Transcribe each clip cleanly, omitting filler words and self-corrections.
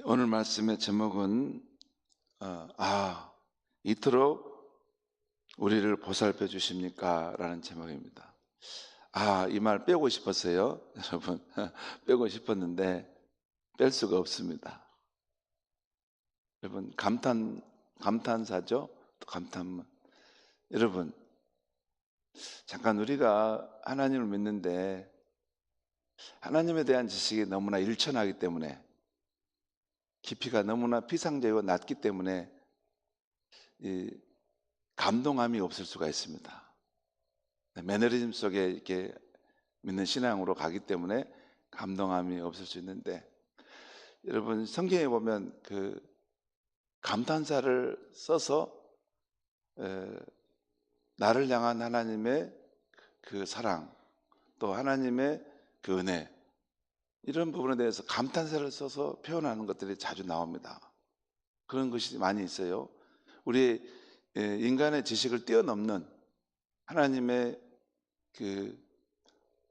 오늘 말씀의 제목은 이토록 우리를 보살펴 주십니까? 라는 제목입니다. 이 말 빼고 싶었어요. 여러분, 빼고 싶었는데 뺄 수가 없습니다. 여러분, 감탄사죠? 또 감탄문. 여러분, 잠깐 우리가 하나님을 믿는데 하나님에 대한 지식이 너무나 일천하기 때문에, 깊이가 너무나 피상적이고 낮기 때문에 이 감동함이 없을 수가 있습니다. 매너리즘 속에 이렇게 믿는 신앙으로 가기 때문에 감동함이 없을 수 있는데, 여러분 성경에 보면 그 감탄사를 써서 나를 향한 하나님의 그 사랑, 또 하나님의 그 은혜, 이런 부분에 대해서 감탄사를 써서 표현하는 것들이 자주 나옵니다. 그런 것이 많이 있어요. 우리 인간의 지식을 뛰어넘는 하나님의 그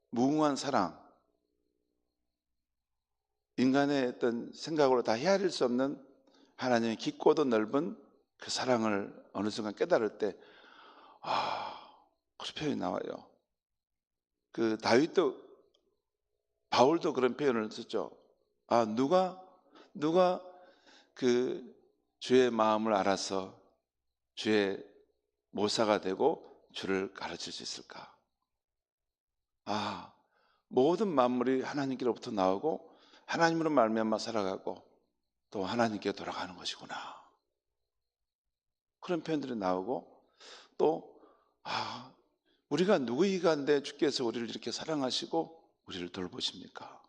무궁한 사랑, 인간의 어떤 생각으로 다 헤아릴 수 없는 하나님의 깊고도 넓은 그 사랑을 어느 순간 깨달을 때 그런 표현이 나와요. 그 다윗도, 바울도 그런 표현을 썼죠. 누가 그 주의 마음을 알아서 주의 모사가 되고 주를 가르칠 수 있을까? 모든 만물이 하나님께로부터 나오고 하나님으로 말미암아 살아가고 또 하나님께 돌아가는 것이구나. 그런 표현들이 나오고, 또 우리가 누구이가 한데 주께서 우리를 이렇게 사랑하시고 우리를 돌보십니까?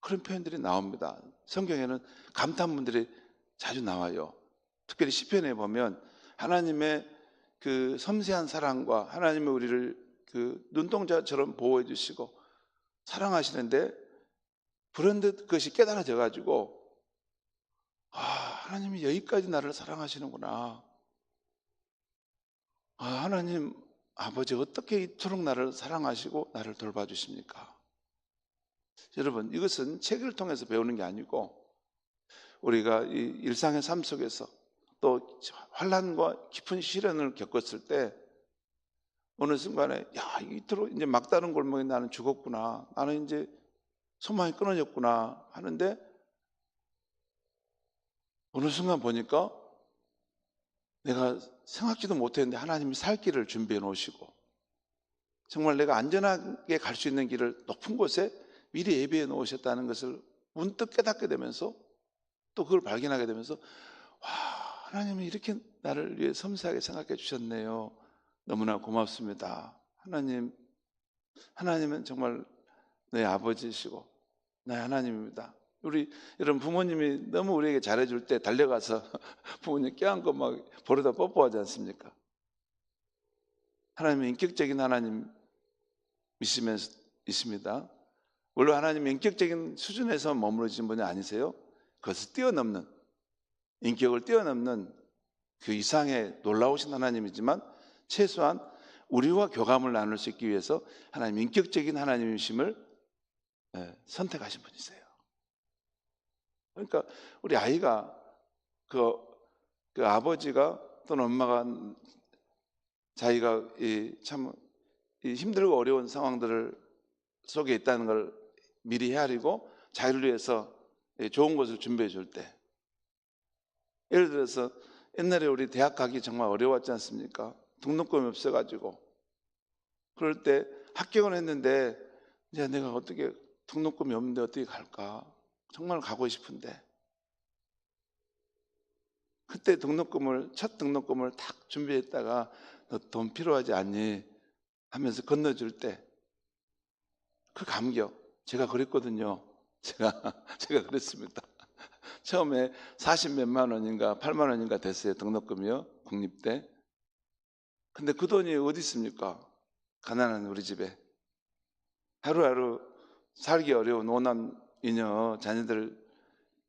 그런 표현들이 나옵니다. 성경에는 감탄문들이 자주 나와요. 특별히 시편에 보면 하나님의 그 섬세한 사랑과 하나님의 우리를 그 눈동자처럼 보호해 주시고 사랑하시는데, 그런데 그것이 깨달아져 가지고 하나님이 여기까지 나를 사랑하시는구나. 하나님 아버지 어떻게 이토록 나를 사랑하시고 나를 돌봐주십니까? 여러분, 이것은 책을 통해서 배우는 게 아니고 우리가 이 일상의 삶 속에서 또 환난과 깊은 시련을 겪었을 때 어느 순간에 이토록 이제 막다른 골목에 나는 죽었구나, 나는 이제 소망이 끊어졌구나 하는데, 어느 순간 보니까 내가 생각지도 못했는데 하나님이 살 길을 준비해 놓으시고, 정말 내가 안전하게 갈 수 있는 길을 높은 곳에 미리 예비해 놓으셨다는 것을 문득 깨닫게 되면서, 또 그걸 발견하게 되면서 하나님이 이렇게 나를 위해 섬세하게 생각해 주셨네요. 너무나 고맙습니다. 하나님은 정말 내 아버지시고 나의 하나님입니다. 우리 여러분, 부모님이 너무 우리에게 잘해줄 때 달려가서 부모님 껴안고 막 보려다 뽀뽀하지 않습니까? 하나님은 인격적인 하나님 있습니다. 물론 하나님은 인격적인 수준에서 머무르신 분이 아니세요. 그것을 뛰어넘는, 인격을 뛰어넘는 그 이상의 놀라우신 하나님이지만, 최소한 우리와 교감을 나눌 수 있기 위해서 하나님 인격적인 하나님이심을 선택하신 분이세요. 그러니까 우리 아이가 그 아버지가 또는 엄마가 자기가 참 힘들고 어려운 상황들을 속에 있다는 걸 미리 헤아리고 자기를 위해서 좋은 것을 준비해 줄 때, 예를 들어서 옛날에 우리 대학 가기 정말 어려웠지 않습니까? 등록금이 없어가지고. 그럴 때 합격은 했는데 이제 내가 어떻게, 등록금이 없는데 어떻게 갈까? 정말 가고 싶은데, 그때 첫 등록금을 탁 준비했다가 너 돈 필요하지 않니? 하면서 건너줄 때 그 감격, 제가 그랬거든요. 제가 그랬습니다. 처음에 40몇만 원인가 8만 원인가 됐어요. 등록금이요. 국립대. 근데 그 돈이 어디 있습니까? 가난한 우리 집에. 하루하루 살기 어려운 오남 이녀 자녀들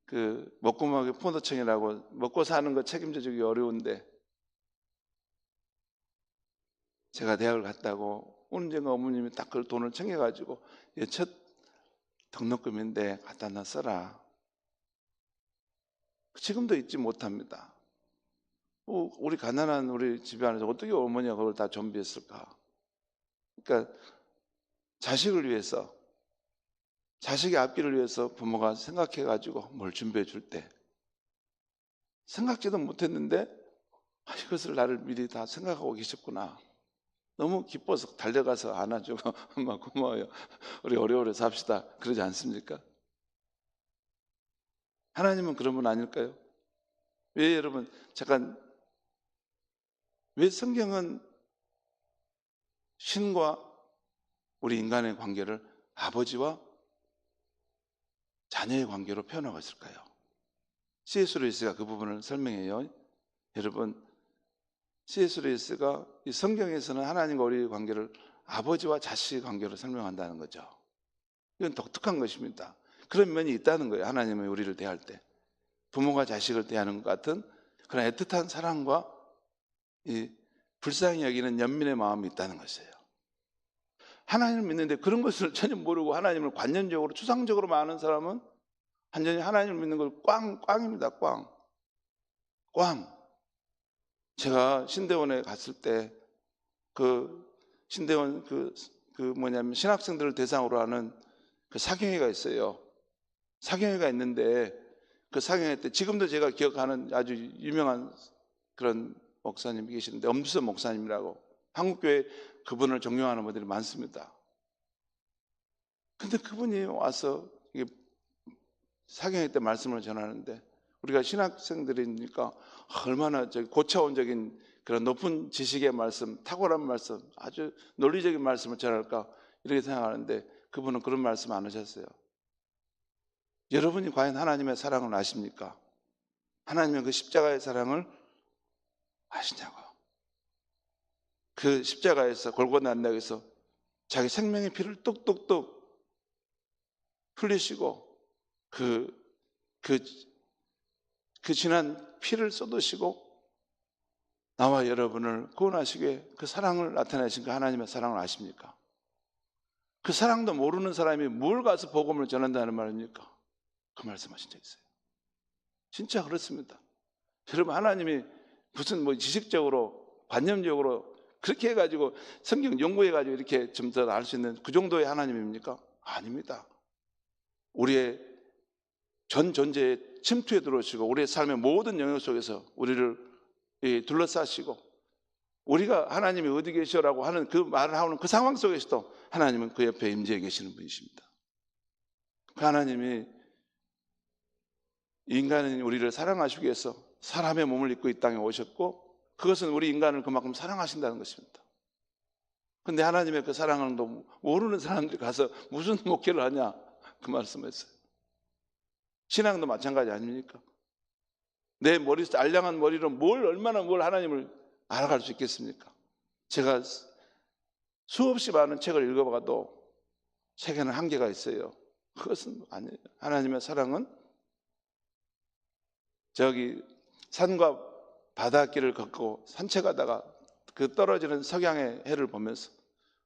그 먹고 먹기 포도청이라고 먹고 사는 거 책임져 주기 어려운데, 제가 대학을 갔다고 언젠가 어머님이 딱 그 돈을 챙겨가지고 첫 등록금인데 갖다 놔 써라. 지금도 잊지 못합니다. 우리 가난한 우리 집안에서 어떻게 어머니가 그걸 다 준비했을까? 그러니까 자식을 위해서, 자식의 앞길을 위해서 부모가 생각해가지고 뭘 준비해 줄 때 생각지도 못했는데 이것을 나를 미리 다 생각하고 계셨구나. 너무 기뻐서 달려가서 안아주고 엄마 고마워요. 우리 오래오래 삽시다. 그러지 않습니까? 하나님은 그런 분 아닐까요? 왜 여러분 잠깐, 왜 성경은 신과 우리 인간의 관계를 아버지와 자녀의 관계로 표현하고 있을까요? C.S. 루이스가 그 부분을 설명해요. 여러분, C.S. 루이스가 이 성경에서는 하나님과 우리의 관계를 아버지와 자식의 관계로 설명한다는 거죠. 이건 독특한 것입니다. 그런 면이 있다는 거예요. 하나님이 우리를 대할 때 부모가 자식을 대하는 것 같은 그런 애틋한 사랑과 이 불쌍히 여기는 연민의 마음이 있다는 것이에요. 하나님을 믿는데 그런 것을 전혀 모르고 하나님을 관념적으로 추상적으로 아는 사람은 완전히 하나님을 믿는 걸 꽝입니다. 꽝. 제가 신대원에 갔을 때 신대원 신학생들을 대상으로 하는 그 사경회가 있어요. 사경회가 있는데 그 사경회 때 지금도 제가 기억하는 아주 유명한 그런 목사님이 계시는데 엄두선 목사님이라고, 한국교회 그분을 존경하는 분들이 많습니다. 근데 그분이 와서 사경회 때 말씀을 전하는데 우리가 신학생들이니까 얼마나 고차원적인 그런 높은 지식의 말씀, 탁월한 말씀, 아주 논리적인 말씀을 전할까 이렇게 생각하는데 그분은 그런 말씀 안 하셨어요. 여러분이 과연 하나님의 사랑을 아십니까? 하나님의 그 십자가의 사랑을 아시냐고. 그 십자가에서 골고다 언덕에서 자기 생명의 피를 뚝뚝뚝 흘리시고 그 진한 피를 쏟으시고 나와 여러분을 구원하시기 위해 그 사랑을 나타내신 그 하나님의 사랑을 아십니까? 그 사랑도 모르는 사람이 뭘 가서 복음을 전한다는 말입니까? 그 말씀하신 적 있어요. 진짜 그렇습니다. 여러분, 하나님이 무슨 지식적으로 관념적으로 그렇게 해가지고 성경 연구해가지고 이렇게 좀 더 알 수 있는 그 정도의 하나님입니까? 아닙니다. 우리의 전 존재에 침투해 들어오시고 우리의 삶의 모든 영역 속에서 우리를 둘러싸시고 우리가 하나님이 어디 계시라고 하는 그 말을 하는 그 상황 속에서도 하나님은 그 옆에 임재해 계시는 분이십니다. 그 하나님이 인간인 우리를 사랑하시기 위해서 사람의 몸을 입고 이 땅에 오셨고 그것은 우리 인간을 그만큼 사랑하신다는 것입니다. 그런데 하나님의 그 사랑을 모르는 사람들이 가서 무슨 목회를 하냐 그 말씀했어요. 신앙도 마찬가지 아닙니까? 내 머릿속 알량한 머리로 얼마나 하나님을 알아갈 수 있겠습니까? 제가 수없이 많은 책을 읽어봐도 책에는 한계가 있어요. 그것은 아니에요. 하나님의 사랑은 저기 산과 바닷길을 걷고 산책하다가 그 떨어지는 석양의 해를 보면서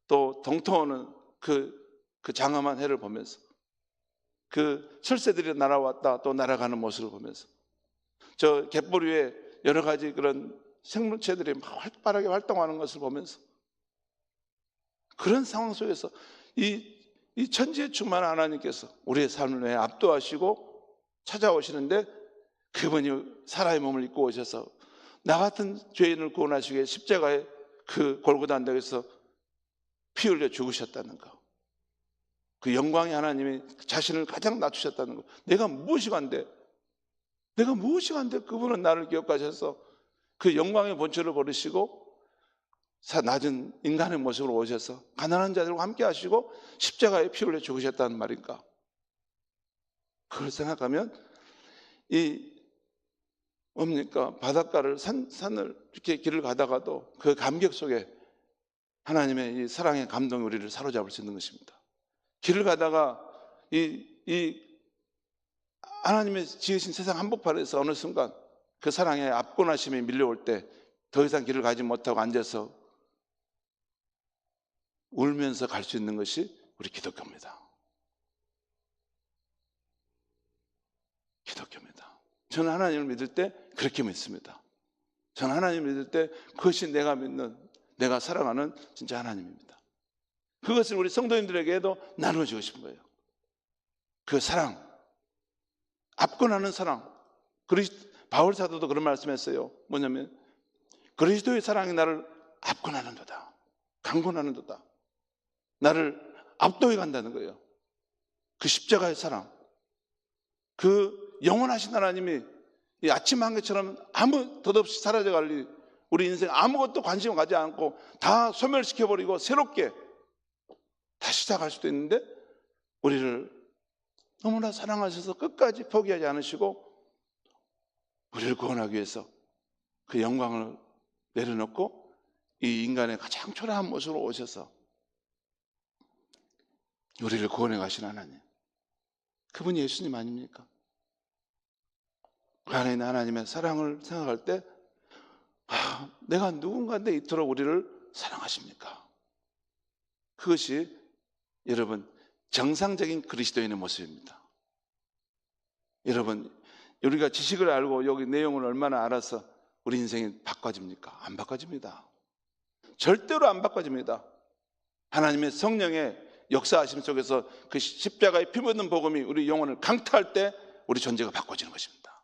또 동토오는 그 장엄한 해를 보면서 그 철새들이 날아왔다 또 날아가는 모습을 보면서 저 갯벌 위에 여러 가지 그런 생물체들이 막 활발하게 활동하는 것을 보면서 그런 상황 속에서 이 천지에 충만한 하나님께서 우리의 삶을 위해 압도하시고 찾아오시는데 그분이 사람의 몸을 입고 오셔서 나 같은 죄인을 구원하시기 위해 십자가의 그 골고다 언덕에서 피 흘려 죽으셨다는 거, 그 영광의 하나님이 자신을 가장 낮추셨다는 거. 내가 무엇이 간데 그분은 나를 기억하셔서 그 영광의 본처를 버리시고 낮은 인간의 모습으로 오셔서 가난한 자들과 함께 하시고 십자가에 피 흘려 죽으셨다는 말인가? 그걸 생각하면 뭡니까? 바닷가를 산을 이렇게 길을 가다가도 그 감격 속에 하나님의 이 사랑의 감동이 우리를 사로잡을 수 있는 것입니다. 길을 가다가 하나님의 지으신 세상 한복판에서 어느 순간 그 사랑의 압권하심이 밀려올 때 더 이상 길을 가지 못하고 앉아서 울면서 갈 수 있는 것이 우리 기독교입니다. 기독교입니다. 저는 하나님을 믿을 때 그렇게 믿습니다. 저는 하나님을 믿을 때 그것이 내가 믿는, 내가 사랑하는 진짜 하나님입니다. 그것을 우리 성도님들에게도 나눠주고 싶은 거예요. 그 사랑, 압권하는 사랑. 바울 사도도 그런 말씀했어요. 뭐냐면 그리스도의 사랑이 나를 압권하는도다, 강권하는도다, 나를 압도해 간다는 거예요. 그 십자가의 사랑, 그 영원하신 하나님이 이 아침 한개처럼 아무 덧없이 사라져갈 일, 우리 인생 아무것도 관심 가지 않고 다 소멸시켜버리고 새롭게 다시 시작할 수도 있는데, 우리를 너무나 사랑하셔서 끝까지 포기하지 않으시고 우리를 구원하기 위해서 그 영광을 내려놓고 이 인간의 가장 초라한 모습으로 오셔서 우리를 구원해 가신 하나님, 그분이 예수님 아닙니까? 그 안에 있는 하나님의 사랑을 생각할 때 내가 누군가인데 이토록 우리를 사랑하십니까? 그것이 여러분 정상적인 그리스도인의 모습입니다. 여러분, 우리가 지식을 알고 여기 내용을 얼마나 알아서 우리 인생이 바꿔집니까? 안 바꿔집니다. 절대로 안 바꿔집니다. 하나님의 성령의 역사하심 속에서 그 십자가에 피 묻는 복음이 우리 영혼을 강타할 때 우리 존재가 바꿔지는 것입니다.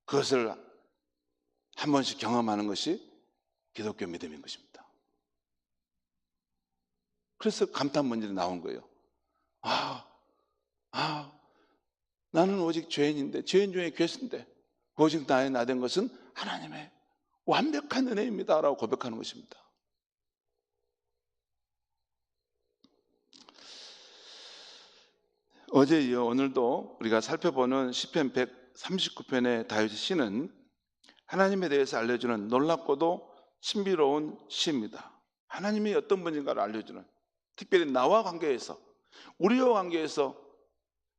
그것을 한 번씩 경험하는 것이 기독교 믿음인 것입니다. 그래서 감탄문들이 나온 거예요. 나는 오직 죄인인데, 죄인 중에 괴수인데 오직 나의 나된 것은 하나님의 완벽한 은혜입니다 라고 고백하는 것입니다. 어제 이어 오늘도 우리가 살펴보는 시편 139편의 다윗의 시는 하나님에 대해서 알려주는 놀랍고도 신비로운 시입니다. 하나님이 어떤 분인가를 알려주는, 특별히 나와 관계에서, 우리와 관계에서,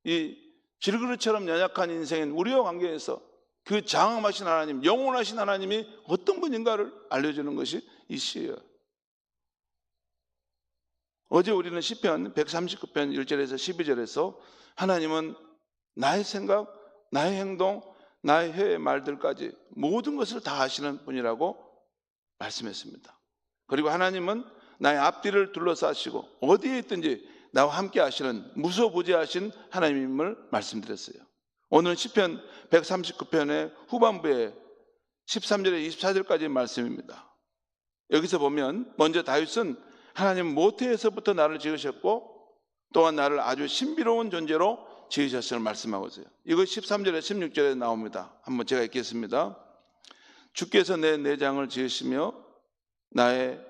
이 질그릇처럼 연약한 인생인 우리와 관계에서 그 장엄하신 하나님, 영원하신 하나님이 어떤 분인가를 알려주는 것이 이 시예요. 어제 우리는 시편 139편 1절에서 12절에서 하나님은 나의 생각, 나의 행동, 나의 혀의 말들까지 모든 것을 다 아시는 분이라고 말씀했습니다. 그리고 하나님은 나의 앞뒤를 둘러싸시고 어디에 있든지 나와 함께 하시는 무소부재하신 하나님임을 말씀드렸어요. 오늘 시편 139편의 후반부에 13절에 24절까지 말씀입니다. 여기서 보면 먼저 다윗은 하나님 모태에서부터 나를 지으셨고 또한 나를 아주 신비로운 존재로 지으셨음을 말씀하고 있어요. 이거 13절에 16절에 나옵니다. 한번 제가 읽겠습니다. 주께서 내 내장을 지으시며 나의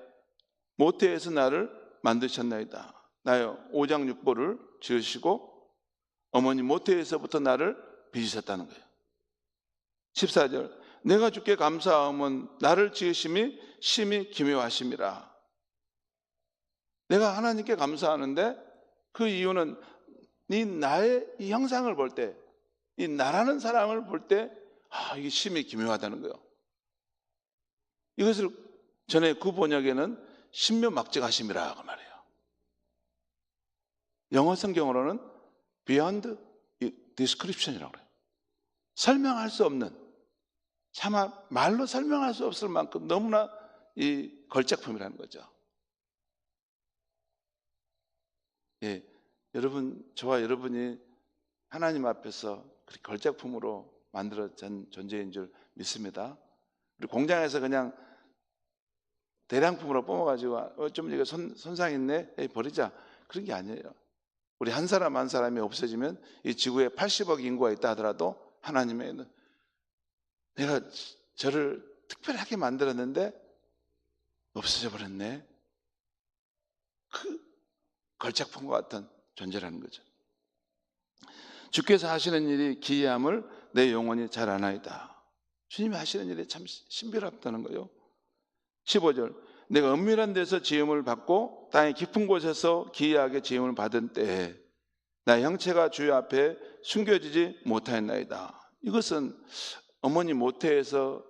모태에서 나를 만드셨나이다. 나의 오장육부를 지으시고 어머니 모태에서부터 나를 빚으셨다는 거예요. 14절, 내가 주께 감사함은 나를 지으심이 심히 기묘하심이라. 내가 하나님께 감사하는데 그 이유는 나의 이 형상을 볼 때, 이 나라는 사람을 볼 때 이게 심히 기묘하다는 거예요. 이것을 전에 그 번역에는 신묘막측하심이라고 말해요. 영어 성경으로는 beyond description이라고 그래요. 설명할 수 없는, 차마 말로 설명할 수 없을 만큼 너무나 이 걸작품이라는 거죠. 예, 여러분, 저와 여러분이 하나님 앞에서 그렇게 걸작품으로 만들어진 존재인 줄 믿습니다. 우리 공장에서 그냥 대량품으로 뽑아가지고 좀 이거 손상 있네, 버리자, 그런 게 아니에요. 우리 한 사람 한 사람이 없어지면 이 지구에 80억 인구가 있다 하더라도 하나님의, 내가 저를 특별하게 만들었는데 없어져 버렸네, 그 걸작품과 같은 존재라는 거죠. 주께서 하시는 일이 기이함을 내 영혼이 잘 아나이다. 주님이 하시는 일이 참 신비롭다는 거예요. 15절, 내가 은밀한 데서 지음을 받고 땅의 깊은 곳에서 기이하게 지음을 받은 때에 나의 형체가 주의 앞에 숨겨지지 못하였나이다. 이것은 어머니 모태에서일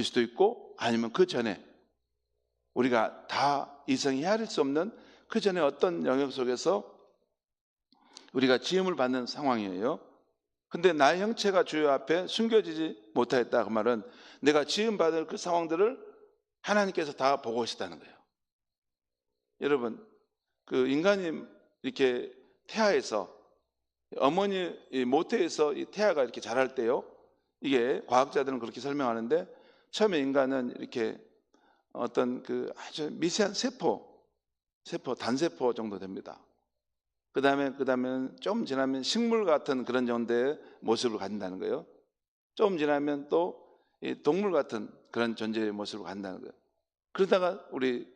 수도 있고 아니면 그 전에, 우리가 다 이성이 헤아릴 수 없는 그 전에 어떤 영역 속에서 우리가 지음을 받는 상황이에요. 근데 나의 형체가 주여 앞에 숨겨지지 못하였다. 그 말은 내가 지음 받을 그 상황들을 하나님께서 다 보고 계시다는 거예요. 여러분, 그 인간이 이렇게 태아에서 어머니 모태에서 이 태아가 이렇게 자랄 때요. 이게 과학자들은 그렇게 설명하는데 처음에 인간은 이렇게 어떤 그 아주 미세한 세포, 단세포 정도 됩니다. 그 다음에는 좀 지나면 식물 같은 그런 정도의 모습을 갖는다는 거예요. 좀 지나면 또 동물 같은 그런 존재의 모습을 갖는다는 거예요. 그러다가 우리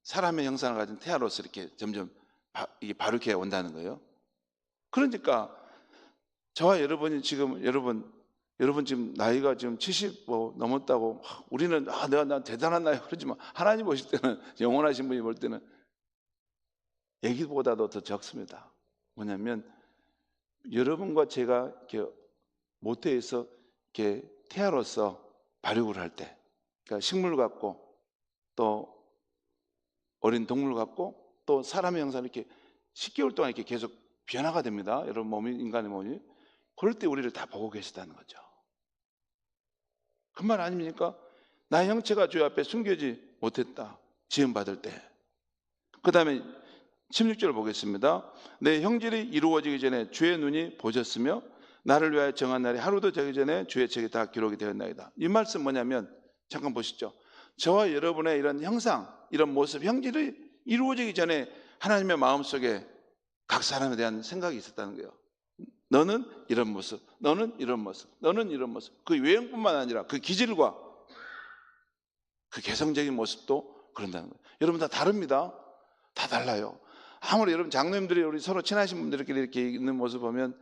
사람의 형상을 가진 태아로서 이렇게 점점 바르게 온다는 거예요. 그러니까 저와 여러분이 지금 여러분 지금 나이가 지금 70 넘었다고 우리는 나 대단한 나이 그러지만 하나님 보실 때는 영원하신 분이 볼 때는 애기보다도 더 적습니다. 뭐냐면 여러분과 제가 이렇게 모태에서 이렇게 태아로서 발육을 할 때, 그러니까 식물 같고 또 어린 동물 같고 또 사람의 형상을 이렇게 10개월 동안 이렇게 계속 변화가 됩니다. 여러분 몸이, 인간의 몸이. 그럴 때 우리를 다 보고 계시다는 거죠. 그 말 아닙니까? 나의 형체가 주의 앞에 숨겨지 못했다. 지음 받을 때. 그 다음에 16절 보겠습니다. 내 형질이 이루어지기 전에 주의 눈이 보셨으며 나를 위하여 정한 날이 하루도 되기 전에 주의 책에 다 기록이 되었나이다. 이 말씀 뭐냐면 잠깐 보시죠. 저와 여러분의 이런 형상, 이런 모습, 형질이 이루어지기 전에 하나님의 마음속에 각 사람에 대한 생각이 있었다는 거예요. 너는 이런 모습, 너는 이런 모습, 너는 이런 모습. 그 외형뿐만 아니라 그 기질과 그 개성적인 모습도 그런다는 거예요. 여러분 다 다릅니다. 다 달라요. 아무리 여러분 장로님들이 우리 서로 친하신 분들끼리 이렇게 있는 모습 보면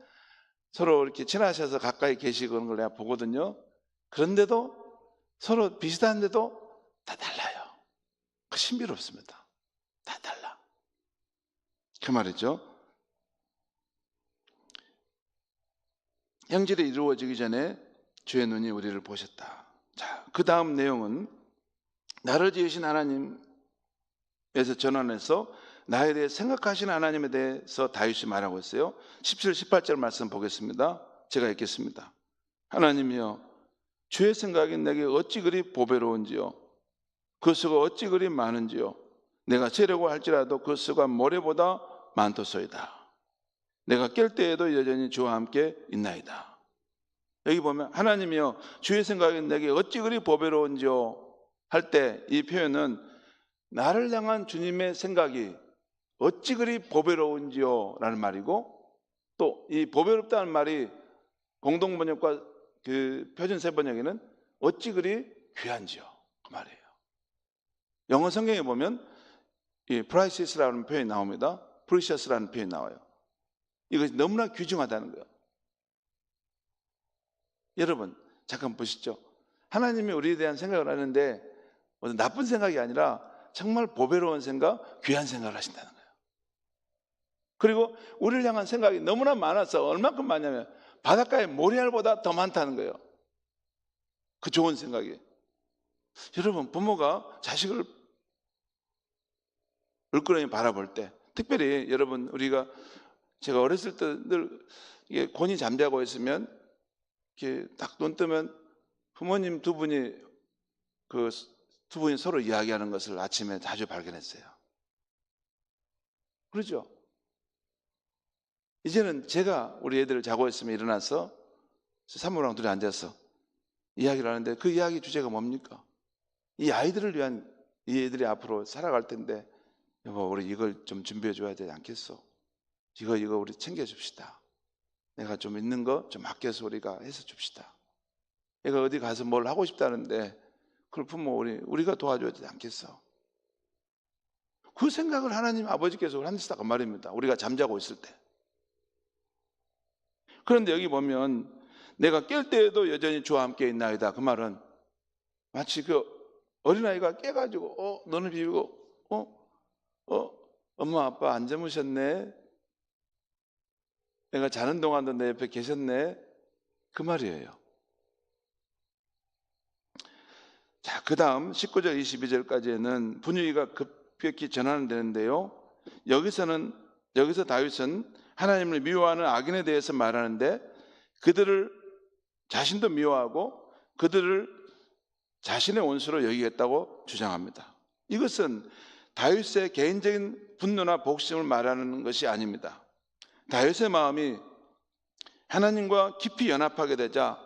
서로 이렇게 친하셔서 가까이 계시고 그런 걸 내가 보거든요. 그런데도 서로 비슷한데도 다 달라요. 그 신비롭습니다. 다 달라. 그 말이죠. 형질이 이루어지기 전에 주의 눈이 우리를 보셨다. 자, 그 다음 내용은 나를 지으신 하나님에서 전환해서 나에 대해 생각하시는 하나님에 대해서 다윗이 말하고 있어요. 17, 18절 말씀 보겠습니다. 제가 읽겠습니다. 하나님이여 주의 생각이 내게 어찌 그리 보배로운지요 그 수가 어찌 그리 많은지요 내가 재려고 할지라도 그 수가 모래보다 많도소이다. 내가 깰 때에도 여전히 주와 함께 있나이다. 여기 보면 하나님이여 주의 생각이 내게 어찌 그리 보배로운지요 할 때 이 표현은 나를 향한 주님의 생각이 어찌 그리 보배로운지요 라는 말이고 또 이 보배롭다는 말이 공동번역과 그 표준세 번역에는 어찌 그리 귀한지요 그 말이에요. 영어 성경에 보면 이 priceless라는 표현이 나옵니다. precious라는 표현이 나와요. 이것이 너무나 귀중하다는 거예요. 여러분 잠깐 보시죠. 하나님이 우리에 대한 생각을 하는데 어떤 나쁜 생각이 아니라 정말 보배로운 생각, 귀한 생각을 하신다는 거예요. 그리고 우리를 향한 생각이 너무나 많아서 얼만큼 많냐면 바닷가의 모래알보다 더 많다는 거예요. 그 좋은 생각이. 여러분 부모가 자식을 얼굴에 바라볼 때 특별히 여러분 제가 어렸을 때 늘 곤히 잠자고 있으면 이렇게 딱 눈 뜨면 부모님 두 분이 서로 이야기하는 것을 아침에 자주 발견했어요. 그렇죠? 이제는 제가 우리 애들 자고 있으면 일어나서 사모랑 둘이 앉아서 이야기를 하는데 그 이야기 주제가 뭡니까? 이 아이들을 위한 이 애들이 앞으로 살아갈 텐데 여보 우리 이걸 좀 준비해 줘야 되지 않겠어? 이거 우리 챙겨줍시다. 내가 좀 있는 거 좀 아껴서 우리가 해서 줍시다. 얘가 어디 가서 뭘 하고 싶다는데 그걸 부모 우리가 도와줘야 되지 않겠어? 그 생각을 하나님 아버지께서 하시다고 말입니다. 우리가 잠자고 있을 때. 그런데 여기 보면 내가 깰 때에도 여전히 주와 함께 있나이다. 그 말은 마치 그 어린아이가 깨가지고 눈을 비비고 엄마 아빠 안 주무셨네. 내가 자는 동안도 내 옆에 계셨네. 그 말이에요. 자, 그 다음 19절 22절까지는 분위기가 급격히 전환되는데요. 여기서 다윗은 하나님을 미워하는 악인에 대해서 말하는데 그들을 자신도 미워하고 그들을 자신의 원수로 여기겠다고 주장합니다. 이것은 다윗의 개인적인 분노나 복심을 말하는 것이 아닙니다. 다윗의 마음이 하나님과 깊이 연합하게 되자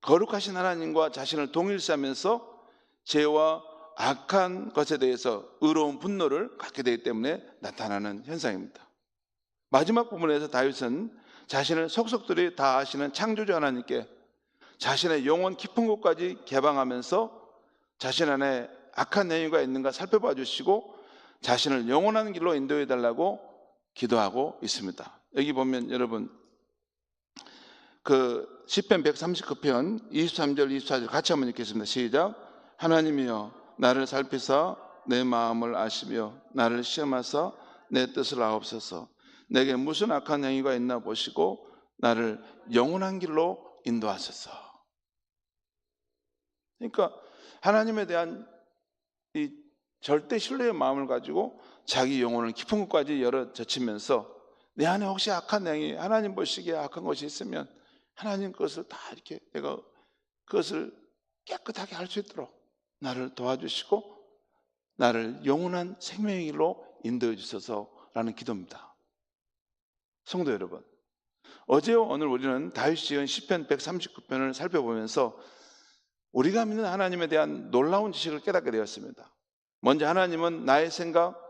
거룩하신 하나님과 자신을 동일시하면서 죄와 악한 것에 대해서 의로운 분노를 갖게 되기 때문에 나타나는 현상입니다. 마지막 부분에서 다윗은 자신을 속속들이 다 아시는 창조주 하나님께 자신의 영혼 깊은 곳까지 개방하면서 자신 안에 악한 행위가 있는가 살펴봐 주시고 자신을 영원한 길로 인도해 달라고 기도하고 있습니다. 여기 보면 여러분 그 시편 139편 23절 24절 같이 한번 읽겠습니다. 시작. 하나님이여 나를 살피사 내 마음을 아시며 나를 시험하사 내 뜻을 아옵소서. 내게 무슨 악한 행위가 있나 보시고 나를 영원한 길로 인도하소서. 그러니까 하나님에 대한 이 절대 신뢰의 마음을 가지고 자기 영혼을 깊은 곳까지 열어 젖히면서 내 안에 혹시 악한 행위, 하나님 보시기에 악한 것이 있으면 하나님 것을 다 이렇게 내가 그것을 깨끗하게 할 수 있도록 나를 도와주시고 나를 영원한 생명의 길로 인도해 주셔서라는 기도입니다. 성도 여러분, 어제와 오늘 우리는 다윗이 지은 시편 139편을 살펴보면서 우리가 믿는 하나님에 대한 놀라운 지식을 깨닫게 되었습니다. 먼저 하나님은 나의 생각,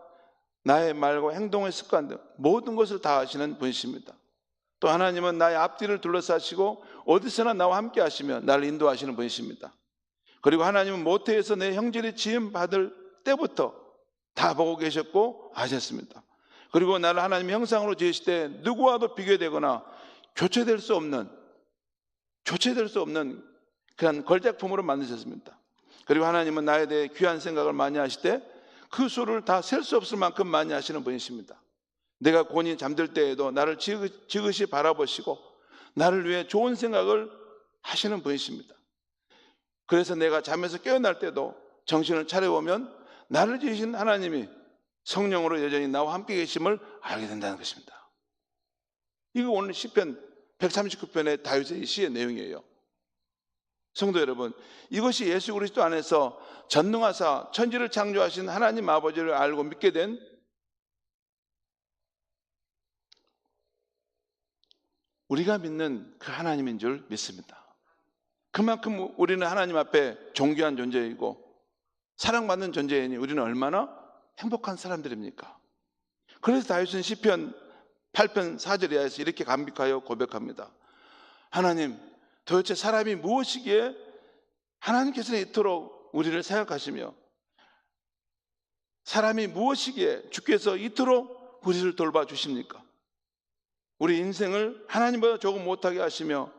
나의 말과 행동의 습관 등 모든 것을 다 아시는 분이십니다. 또 하나님은 나의 앞뒤를 둘러싸시고 어디서나 나와 함께 하시며 나를 인도하시는 분이십니다. 그리고 하나님은 모태에서 내 형질이 지음 받을 때부터 다 보고 계셨고 아셨습니다. 그리고 나를 하나님의 형상으로 지으실 때 누구와도 비교되거나 교체될 수 없는 그런 걸작품으로 만드셨습니다. 그리고 하나님은 나에 대해 귀한 생각을 많이 하실 때 그 수를 다 셀 수 없을 만큼 많이 하시는 분이십니다. 내가 곤히 잠들 때에도 나를 지그시 바라보시고 나를 위해 좋은 생각을 하시는 분이십니다. 그래서 내가 잠에서 깨어날 때도 정신을 차려보면 나를 지으신 하나님이 성령으로 여전히 나와 함께 계심을 알게 된다는 것입니다. 이거 오늘 시편 139편의 다윗의 시의 내용이에요. 성도 여러분, 이것이 예수 그리스도 안에서 전능하사 천지를 창조하신 하나님 아버지를 알고 믿게 된 우리가 믿는 그 하나님인 줄 믿습니다. 그만큼 우리는 하나님 앞에 존귀한 존재이고 사랑받는 존재이니 우리는 얼마나 행복한 사람들입니까? 그래서 다윗은 시편 8편 4절 이하에서 이렇게 감격하여 고백합니다. 하나님, 도대체 사람이 무엇이기에 하나님께서는 이토록 우리를 생각하시며 사람이 무엇이기에 주께서 이토록 우리를 돌봐주십니까? 우리 인생을 하나님보다 조금 못하게 하시며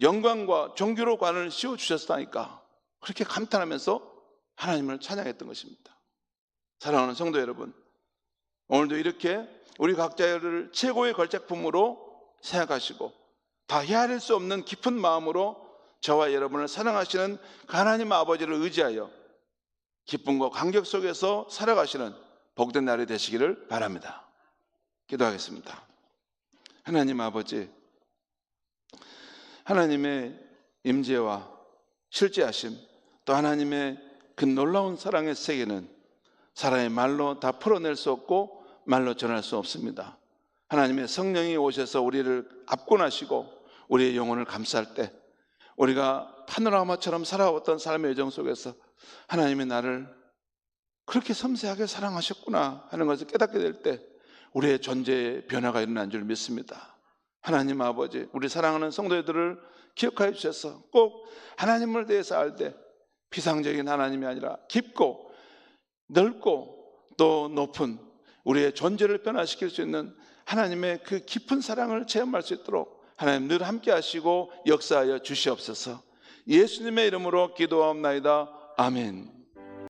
영광과 존귀로 관을 씌워주셨다니까 그렇게 감탄하면서 하나님을 찬양했던 것입니다. 사랑하는 성도 여러분, 오늘도 이렇게 우리 각자를 최고의 걸작품으로 생각하시고 다 헤아릴 수 없는 깊은 마음으로 저와 여러분을 사랑하시는 그 하나님 아버지를 의지하여 기쁨과 감격 속에서 살아가시는 복된 날이 되시기를 바랍니다. 기도하겠습니다. 하나님 아버지, 하나님의 임재와 실제하심 또 하나님의 그 놀라운 사랑의 세계는 사람의 말로 다 풀어낼 수 없고 말로 전할 수 없습니다. 하나님의 성령이 오셔서 우리를 압권하시고 우리의 영혼을 감쌀 때 우리가 파노라마처럼 살아왔던 삶의 여정 속에서 하나님이 나를 그렇게 섬세하게 사랑하셨구나 하는 것을 깨닫게 될 때 우리의 존재의 변화가 일어난 줄 믿습니다. 하나님 아버지, 우리 사랑하는 성도들을 기억하여 주셔서 꼭 하나님을 대해서 알 때 피상적인 하나님이 아니라 깊고 넓고 또 높은 우리의 존재를 변화시킬 수 있는 하나님의 그 깊은 사랑을 체험할 수 있도록 하나님 늘 함께 하시고 역사하여 주시옵소서. 예수님의 이름으로 기도하옵나이다. 아멘.